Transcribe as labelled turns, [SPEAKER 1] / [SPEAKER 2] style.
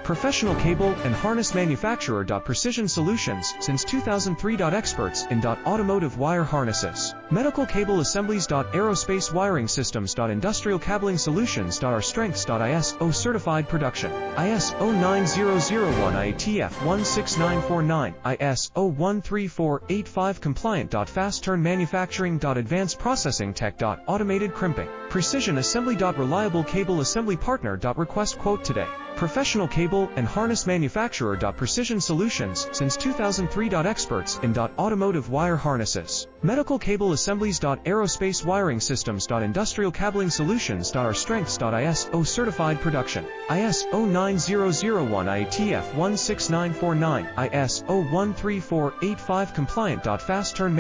[SPEAKER 1] Professional cable and harness manufacturer. Precision Solutions, since 2003. Experts in automotive wire harnesses, medical cable assemblies. Aerospace wiring systems. Industrial cabling solutions. Our strengths. ISO certified production. ISO 9001 IATF 16949, ISO 13485 compliant. Fast turn manufacturing. Advanced processing tech. Automated crimping. Precision assembly. Reliable cable assembly partner. Request quote today. Professional cable and harness manufacturer. Precision Solutions, since 2003. Experts in automotive wire harnesses, medical cable assemblies. Aerospace wiring systems. Industrial cabling solutions. Our strengths. ISO certified production. ISO 9001 IATF 16949, ISO 13485 compliant. Fast turn